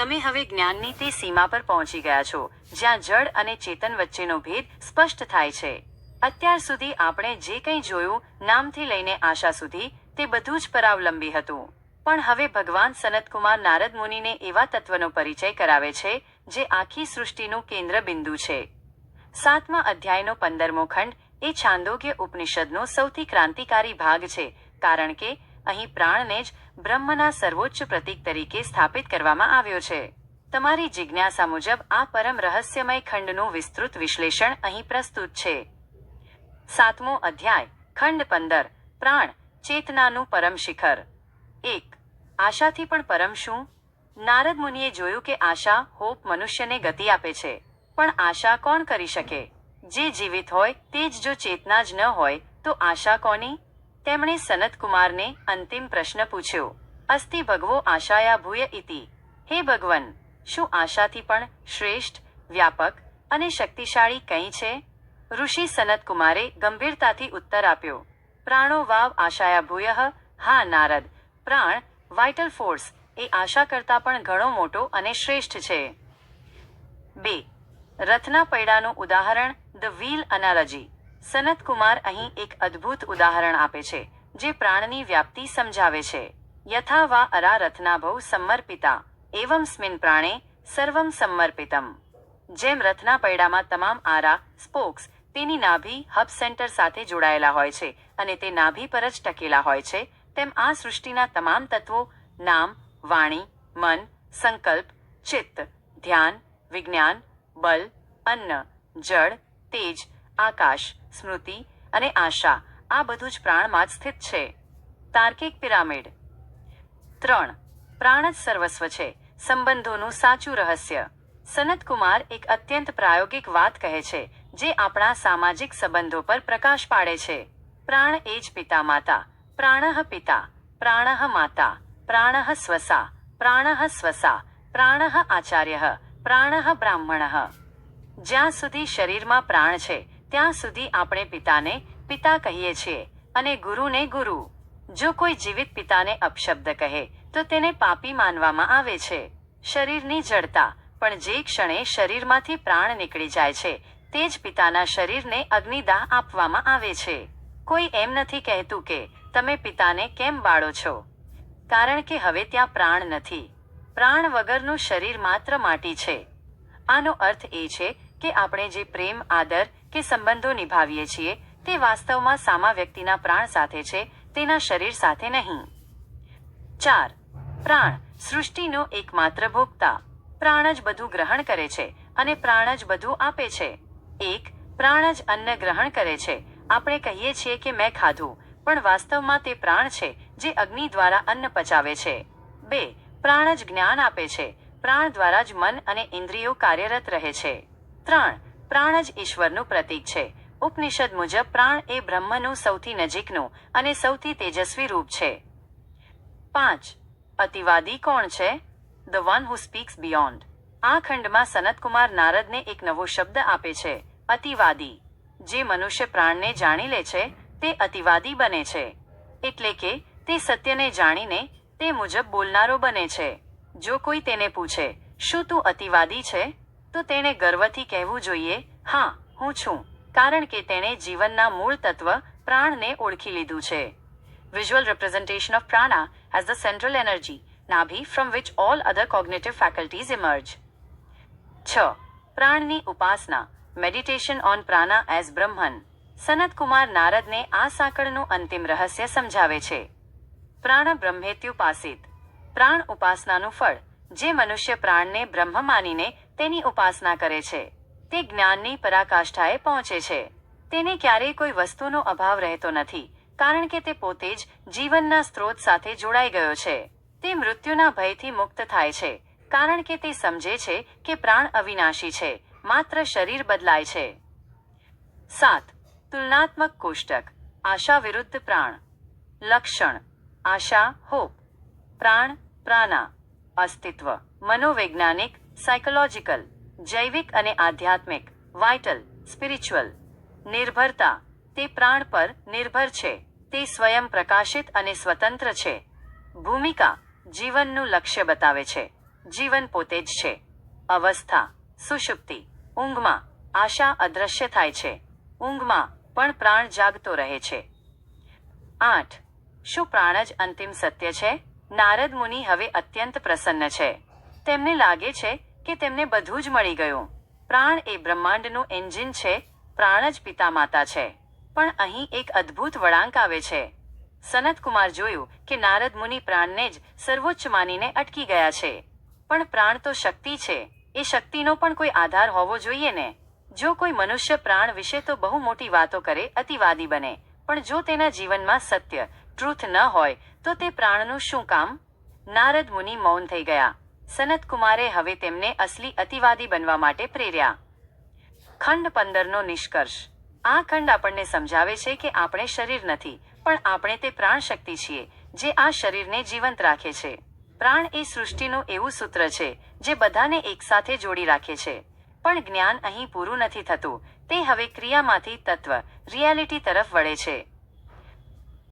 તમે હવે જ્ઞાનની તે સીમા પર પહોંચી ગયા છો જ્યાં જડ અને ચેતન વચ્ચેનો ભેદ સ્પષ્ટ થાય છે. અત્યાર સુધી આપણે જે કંઈ જોયું, નામથી લઈને આશા સુધી, તે બધું જ પરાવલંબી હતું. પણ હવે ભગવાન સનતકુમાર નારદ મુનિને એવા તત્વનો પરિચય કરાવે છે જે આખી સૃષ્ટિનું કેન્દ્ર બિંદુ છે. 7મા અધ્યાયનો 15મો ખંડ એ છાંદોગ્ય ઉપનિષદનો સૌથી ક્રાંતિકારી ભાગ છે, કારણ કે અહીં પ્રાણને જ બ્રહ્મના સર્વોચ્ચ પ્રતીક તરીકે સ્થાપિત કરવામાં આવ્યો છે. તમારી જિજ્ઞાસા મુજબ આ પરમ રહસ્યમય ખંડનું વિસ્તૃત વિશ્લેષણ અહીં પ્રસ્તુત છે. 7મો અધ્યાય, ખંડ 15, પ્રાણ, ચેતનાનું પરમ શિખર. 1. આશાથી પણ પરમ શું? નારદ મુનિએ જોયું કે આશા, હોપ મનુષ્યને ગતિ આપે છે. પણ આશા કોણ કરી શકે? જે જીવિત હોય તે જ. જો ચેતના જ ન હોય તો આશા કોની? તેમણે સનતકુમારને અંતિમ પ્રશ્ન પૂછ્યો. અસ્તિ ભગવો આશાયા ભૂય ઇતિ. હે ભગવન, શું આશાથી પણ શ્રેષ્ઠ, વ્યાપક અને શક્તિશાળી કંઈ છે? ઋષિ સનતકુમારે ગંભીરતાથી ઉત્તર આપ્યો. પ્રાણો વાવ આશાયા ભૂયઃ. હા નારદ, પ્રાણ, વાઇટલ ફોર્સ, એ આશા કરતાં પણ ઘણો મોટો અને શ્રેષ્ઠ છે. 2. રથના પૈડાનું ઉદાહરણ, ધ વ્હીલ એનાલોજી. સનતકુમાર અહીં એક અદ્ભુત ઉદાહરણ આપે છે જે પ્રાણની વ્યાપ્તિ સમજાવે છે. યથા વા અરા રથનાભૌ સમર્પિતા એવં સ્મિન પ્રાણે સર્વં સમર્પિતમ. જેમ રથના પૈડામાં તમામ આરા, સ્પોક્સ, તેની નાભી, હબ સેન્ટર સાથે જોડાયેલા હોય છે અને તે નાભી પર જ ટકેલા હોય છે, તેમ આ સૃષ્ટિના તમામ તત્વો, નામ, વાણી, મન, સંકલ્પ, ચિત્ત, ધ્યાન, વિજ્ઞાન, બલ, અન્ન, જળ, તેજ, આકાશ, સ્મૃતિ અને આશા, આ બધું જ પ્રાણમાં જ સ્થિત છે. તાર્કિક પિરામિડ. 3. પ્રાણ જ સર્વસ્વ છે, સંબંધોનું સાચું રહસ્ય. સનતકુમાર એક અત્યંત પ્રાયોગિક વાત કહે છે જે આપણા સામાજિક સંબંધો પર પ્રકાશ પાડે છે. પ્રાણ એ જ પિતા માતા, પ્રાણઃ પિતા, પ્રાણઃ માતા, પ્રાણઃ સ્વસા, પ્રાણઃ સ્વસા, પ્રાણઃ આચાર્યઃ, પ્રાણઃ બ્રાહ્મણઃ. જ્યાં સુધી શરીરમાં પ્રાણ છે ત્યાં સુધી આપણે પિતાને પિતા કહીએ છીએ અને ગુરુને ગુરુ. જો કોઈ જીવિત પિતાને અપશબ્દ કહે તો તેને પાપી માનવામાં આવે છે. શરીરની જડતા. પણ જે ક્ષણે શરીરમાંથી પ્રાણ નીકળી જાય છે તે જ પિતાના શરીરને અગ્નિદાહ આપવામાં આવે છે. કોઈ એમ નથી કહેતું કે તમે પિતાને કેમ બાળો છો, કારણ કે હવે ત્યાં પ્રાણ નથી. પ્રાણ વગરનું શરીર માત્ર માટી છે. આનો અર્થ એ છે કે આપણે જે પ્રેમ, આદર કે સંબંધો નિભાવીએ છીએ તે વાસ્તવમાં સામા વ્યક્તિના પ્રાણ સાથે છે, તેના શરીર સાથે નહીં. 4. પ્રાણ, સૃષ્ટિનો એકમાત્ર ભોગતા. પ્રાણ જ બધું ગ્રહણ કરે છે અને પ્રાણ જ બધું આપે છે. 1. પ્રાણ જ અન્ન ગ્રહણ કરે છે. આપણે કહીએ છીએ કે મેં ખાધું, પણ વાસ્તવમાં તે પ્રાણ છે જે અગ્નિ દ્વારા અન્ન પચાવે છે. 2. પ્રાણ જ જ્ઞાન આપે છે. પ્રાણ દ્વારા જ મન અને ઇન્દ્રિયો કાર્યરત રહે છે. 3. પ્રાણ જ ઈશ્વરનું પ્રતીક છે. ઉપનિષદ મુજબ પ્રાણ એ બ્રહ્મનું સૌથી નજીકનું અને સૌથી તેજસ્વી રૂપ છે. 5. અતિવાદી કોણ છે? The one who speaks beyond. આ ખંડમાં સનતકુમાર નારદને એક નવો શબ્દ આપે છે, અતિવાદી. જે મનુષ્ય પ્રાણને જાણી લે છે તે અતિવાદી બને છે. એટલે કે તે સત્યને જાણીને તે મુજબ બોલનારો બને છે. જો કોઈ તેને પૂછે, શું તું અતિવાદી છે? તો તેણે ગર્વથી કહેવું જોઈએ, હા, હું છું, કારણ કે તેણે જીવનના મૂળ તત્વ પ્રાણને ઓળખી લીધું છે. Visual representation of prana as the central energy, નાભી, from which all other cognitive faculties emerge. 6. પ્રાણની ઉપાસના, મેડિટેશન ઓન પ્રાના એઝ બ્રહ્મન. સનતકુમાર નારદને આ સાંકળનું અંતિમ રહસ્ય સમજાવે છે. પ્રાણ બ્રહ્મેત્યુપાસિત. પ્રાણ ઉપાસનાનું ફળ. જે મનુષ્ય પ્રાણને બ્રહ્મ માનીને તેની ઉપાસના કરે છે તે જ્ઞાનની પરાકાષ્ઠાએ પહોંચે છે. તેને ક્યારેય કોઈ વસ્તુનો અભાવ રહેતો નથી, કારણ કે તે પોતે જ જીવનના સ્ત્રોત સાથે જોડાઈ ગયો છે. તે મૃત્યુના ભયથી મુક્ત થાય છે, કારણ કે તે સમજે છે કે પ્રાણ અવિનાશી છે, માત્ર શરીર બદલાય છે. 7. તુલનાત્મક કોષ્ટક. આશા વિરુદ્ધ પ્રાણ. લક્ષણ. આશા, હોપ. પ્રાણ, પ્રાના. અસ્તિત્વ. મનોવૈજ્ઞાનિક, સાયકોલોજીકલ. જૈવિક અને આધ્યાત્મિક, વાઇટલ, સ્પિરિચ્યુઅલ. નિર્ભરતા. તે પ્રાણ પર નિર્ભર છે. તે સ્વયં પ્રકાશિત અને સ્વતંત્ર છે. ભૂમિકા. જીવનનું લક્ષ્ય બતાવે છે. જીવન પોતે જ છે. અવસ્થા સુષુપ્તિ. ઊંઘમાં આશા અદૃશ્ય થાય છે. ઊંઘમાં પણ પ્રાણ જાગતો રહે છે. 8. શું પ્રાણ જ અંતિમ સત્ય છે? નારદ મુનિ હવે અત્યંત પ્રસન્ન છે. તેમને લાગે છે કે તેમને બધું જ મળી ગયું. પ્રાણ એ બ્રહ્માંડનું એન્જિન છે. પ્રાણ જ પિતા માતા છે. પણ અહીં એક અદ્ભુત વળાંક આવે છે. સનતકુમાર જોયું કે નારદ મુનિ પ્રાણને જ સર્વોચ્ચ માનીને અટકી ગયા છે. પણ પ્રાણ તો શક્તિ છે. એ શક્તિનો પણ કોઈ આધાર હોવો જોઈએ ને. જો કોઈ મનુષ્ય પ્રાણ વિશે તો બહુ મોટી વાતો કરે, અતિવાદી બને, પણ જો તેના જીવનમાં સત્ય ટ્રુથ ન હોય તો તે પ્રાણનું શું કામ? નારદ મુનિ મૌન થઈ ગયા. સનતકુમારે હવે તેમને અસલી અતિવાદી બનવા માટે પ્રેર્યા. ખંડ 15નો નિષ્કર્ષ. આ ખંડ આપણને સમજાવે છે કે આપણે શરીર નથી, પણ આપણે તે પ્રાણ શક્તિ છીએ જે આ શરીરને જીવંત રાખે છે. પ્રાણ એ સૃષ્ટિનું એવું સૂત્ર છે જે બધાને એકસાથે જોડી રાખે છે. પણ જ્ઞાન અહીં પૂરું નથી થતું. તે હવે ક્રિયામાંથી તત્વ રિયાલિટી તરફ વળે છે.